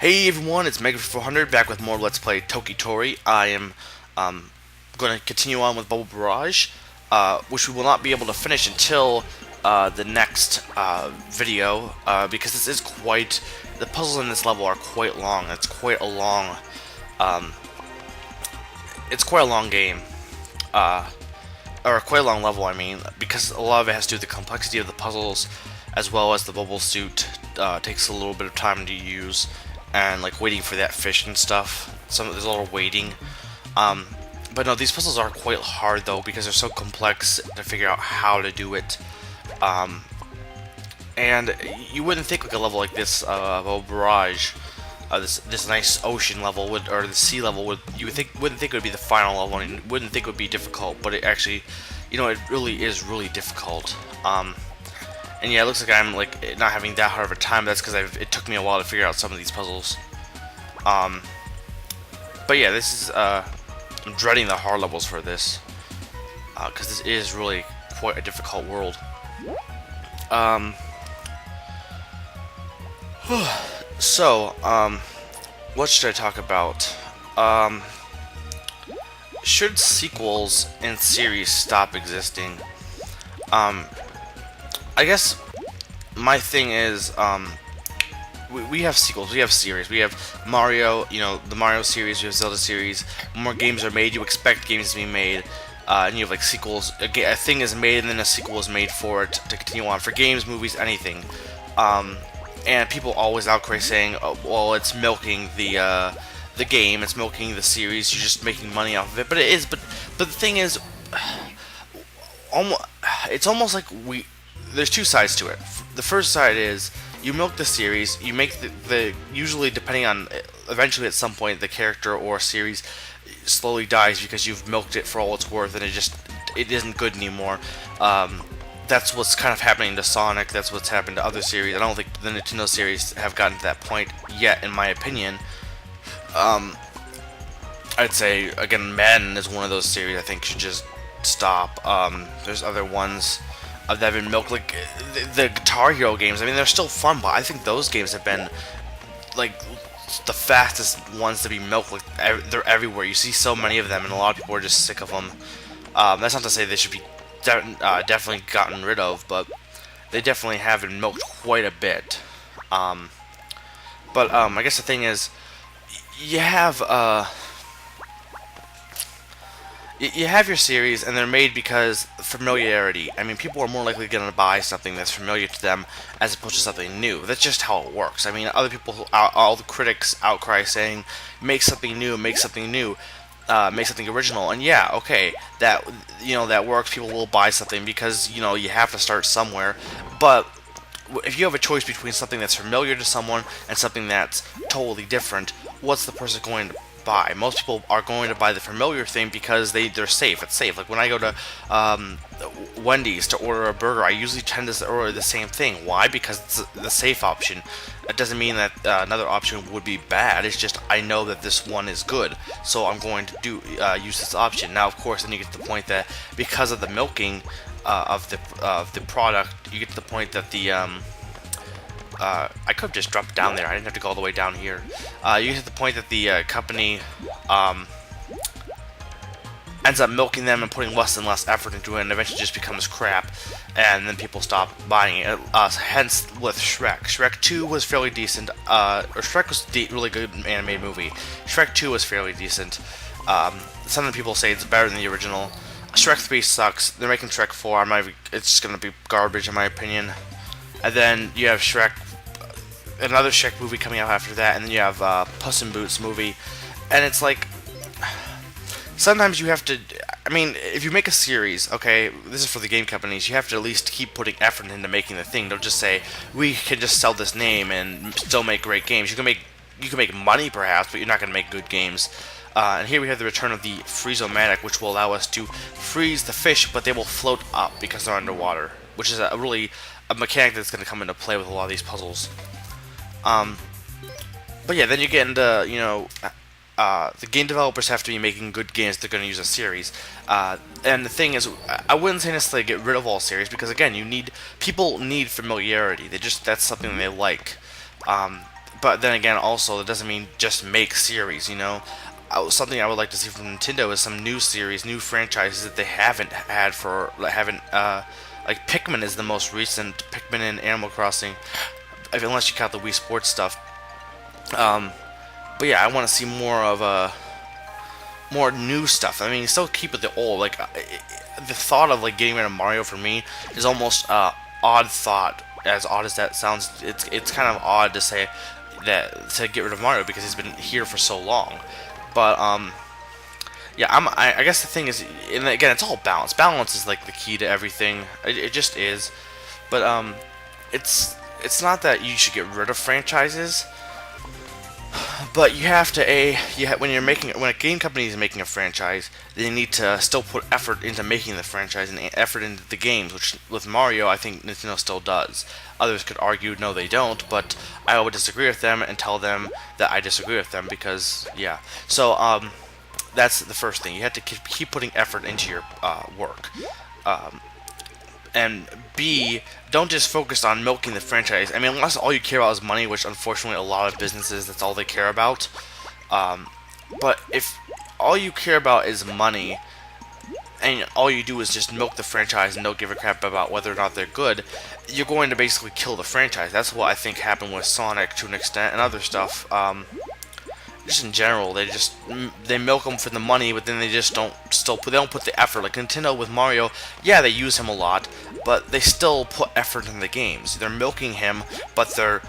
Hey everyone, it's Mega400 back with more Let's Play Toki Tori. I am going to continue on with Bubble Barrage, which we will not be able to finish until the next video, because this is quite... The puzzles in this level are quite long. It's quite a long... it's quite a long game. Or quite a long level, I mean, because a lot of it has to do with the complexity of the puzzles, as well as the bubble suit takes a little bit of time to use, and like waiting for that fish and stuff. There's a lot of waiting. But no, these puzzles are quite hard though, because they're so complex to figure out how to do it. And you wouldn't think like a level like this, Bubble Barrage, this nice ocean level would, or the sea level would, wouldn't think it would be the final level, and you wouldn't think it would be difficult, but it actually, you know, it really is really difficult. And yeah, it looks like I'm like not having that hard of a time. That's because it took me a while to figure out some of these puzzles. But yeah, this is I'm dreading the hard levels for this, because this is really quite a difficult world. So, what should I talk about? Should sequels and series stop existing? I guess my thing is, we have sequels, we have series, we have Mario, you know, the Mario series, we have Zelda series. When more games are made, you expect games to be made, and you have like sequels. A thing is made, and then a sequel is made for it to continue on. For games, movies, anything. And people always outcry saying, oh, well, it's milking the game, it's milking the series, you're just making money off of it. But it is, but the thing is, it's almost like there's two sides to it. The first side is you milk the series, you make the usually, depending on, eventually at some point the character or series slowly dies because you've milked it for all it's worth, and it isn't good anymore. That's what's kind of happening to Sonic. That's what's happened to other series. I don't think the Nintendo series have gotten to that point yet, in my opinion. I'd say, again, Madden is one of those series I think should just stop. There's other ones that have been milked, like the Guitar Hero games. I mean, they're still fun, but I think those games have been like the fastest ones to be milked. Like they're everywhere. You see so many of them, and a lot of people are just sick of them. That's not to say they should be definitely gotten rid of, but they definitely have been milked quite a bit. But I guess the thing is, you have your series, and they're made because familiarity. I mean, people are more likely going to buy something that's familiar to them as opposed to something new. That's just how it works. I mean, other people, all the critics outcry saying, make something new, make something new. Make something original, and yeah, okay, that, you know, that works. People will buy something because, you know, you have to start somewhere. But if you have a choice between something that's familiar to someone and something that's totally different, what's the person going to buy? Most people are going to buy the familiar thing because they're safe. It's safe. Like when I go to Wendy's to order a burger, I usually tend to order the same thing. Why? Because it's the safe option. It doesn't mean that another option would be bad. It's just I know that this one is good, so I'm going to use this option. Now, of course, then you get to the point that because of the milking of the product, you get to the point that the I could have just dropped down there. I didn't have to go all the way down here. You get to the point that the company ends up milking them and putting less and less effort into it, and eventually just becomes crap, and then people stop buying it. Hence with Shrek. Shrek 2 was fairly decent, or Shrek was a really good animated movie. Shrek 2 was fairly decent. Some of the people say it's better than the original. Shrek 3 sucks. They're making Shrek 4. It's just gonna be garbage in my opinion. And then you have another Shrek movie coming out after that, and then you have Puss in Boots movie, and it's like, sometimes you have to, I mean, if you make a series, okay, this is for the game companies, you have to at least keep putting effort into making the thing. Don't just say, we can just sell this name and still make great games. You can make money perhaps, but you're not going to make good games. And here we have the return of the Freeze-O-Matic, which will allow us to freeze the fish, but they will float up because they're underwater, which is a mechanic that's going to come into play with a lot of these puzzles. But yeah, then you get into, you know, the game developers have to be making good games if they're going to use a series. And the thing is, I wouldn't say necessarily get rid of all series, because again, people need familiarity. That's something they like. but then again, also it doesn't mean just make series. Something I would like to see from Nintendo is some new series, new franchises that they haven't had for haven't like Pikmin is the most recent. Pikmin and Animal Crossing, unless you count the Wii Sports stuff. Um, but yeah, I want to see more of more new stuff. I mean, still keep it the old. Like the thought of like getting rid of Mario for me is almost odd thought. As odd as that sounds, it's kind of odd to say that to get rid of Mario because he's been here for so long. But yeah, I guess the thing is, and again, it's all balance. Balance is like the key to everything. It just is. But it's not that you should get rid of franchises. But you have to when a game company is making a franchise, they need to still put effort into making the franchise and effort into the games, which with Mario I think Nintendo still does. Others could argue no they don't, but I would disagree with them and tell them that I disagree with them because yeah. So that's the first thing. You have to keep putting effort into your work. And B, don't just focus on milking the franchise. I mean, unless all you care about is money, which unfortunately a lot of businesses, that's all they care about. But if all you care about is money, and all you do is just milk the franchise and don't give a crap about whether or not they're good, you're going to basically kill the franchise. That's what I think happened with Sonic to an extent and other stuff. Just in general, they milk him for the money, but then they just don't put the effort. Like Nintendo with Mario, yeah, they use him a lot, but they still put effort in the games. They're milking him, but they're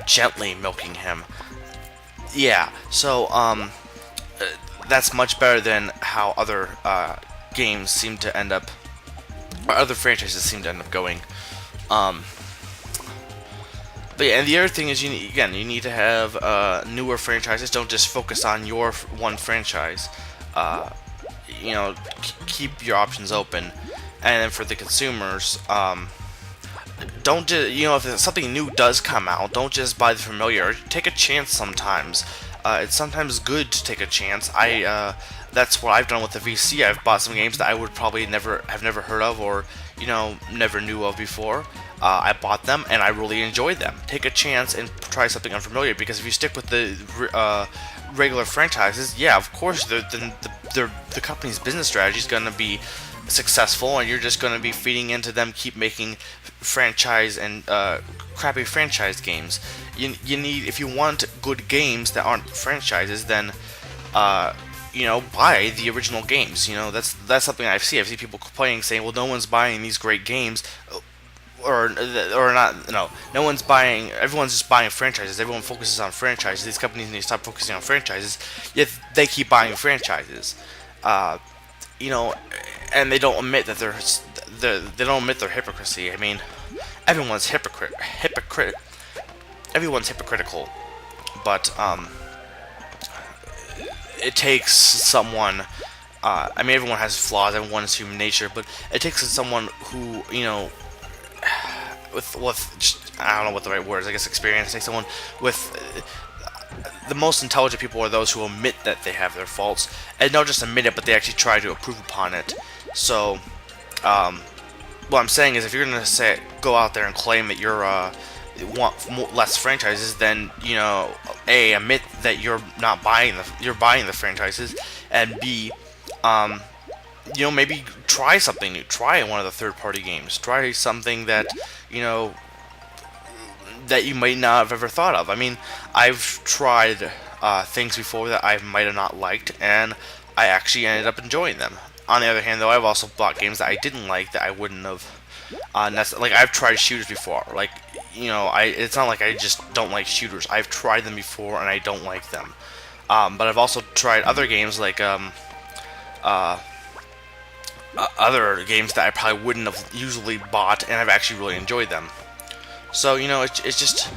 gently milking him. Yeah, so that's much better than how other games seem to end up, or other franchises seem to end up going. But yeah, and the other thing is, you need to have newer franchises. Don't just focus on your one franchise. Keep your options open. And then for the consumers, don't just, if something new does come out, don't just buy the familiar. Take a chance sometimes. It's sometimes good to take a chance. That's what I've done with the VC. I've bought some games that I would probably never heard of or never knew of before. I bought them and I really enjoyed them. Take a chance and try something unfamiliar, because if you stick with the regular franchises, yeah, of course the company's business strategy is going to be successful, and you're just going to be feeding into them, keep making franchise and crappy franchise games. You need, if you want good games that aren't franchises, then buy the original games. That's something I see. People complaining, saying, "Well, no one's buying these great games." Or not, no one's buying, everyone's just buying franchises. Everyone focuses on franchises. These companies need to stop focusing on franchises, yet they keep buying franchises. And they don't admit that they don't admit their hypocrisy. I mean, everyone's everyone's hypocritical, but it takes someone. I mean, everyone has flaws. Everyone is human nature, but it takes someone who with just, I don't know what the right word is. I guess experience. Takes someone with the most intelligent people are those who admit that they have their faults, and not just admit it, but they actually try to improve upon it. So, what I'm saying is, if you're gonna go out there and claim that you're want less franchises, then admit that you're not buying you're buying the franchises, and B, maybe try something new. Try one of the third-party games. Try something that that you might not have ever thought of. I mean, I've tried things before that I might have not liked, and I actually ended up enjoying them. On the other hand, though, I've also bought games that I didn't like that I wouldn't have. Like, I've tried shooters before. Like, it's not like I just don't like shooters. I've tried them before, and I don't like them. But I've also tried other games like other games that I probably wouldn't have usually bought, and I've actually really enjoyed them. So, it's just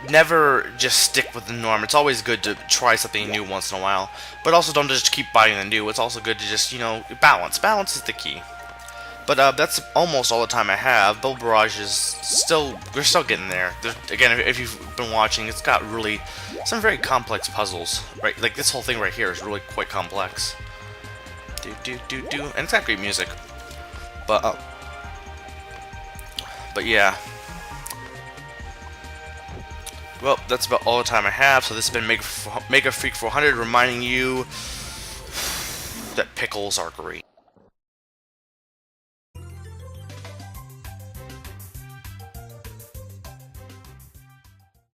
never just stick with the norm. It's always good to try something new once in a while, but also don't just keep buying the new. It's also good to just, balance. Balance is the key. But that's almost all the time I have. Bubble Barrage is we're still getting there. Again, if you've been watching, it's got really some very complex puzzles, right? Like this whole thing right here is really quite complex. And it's got great music. But yeah. Well, that's about all the time I have. So this has been Mega Freak 400, reminding you that pickles are great.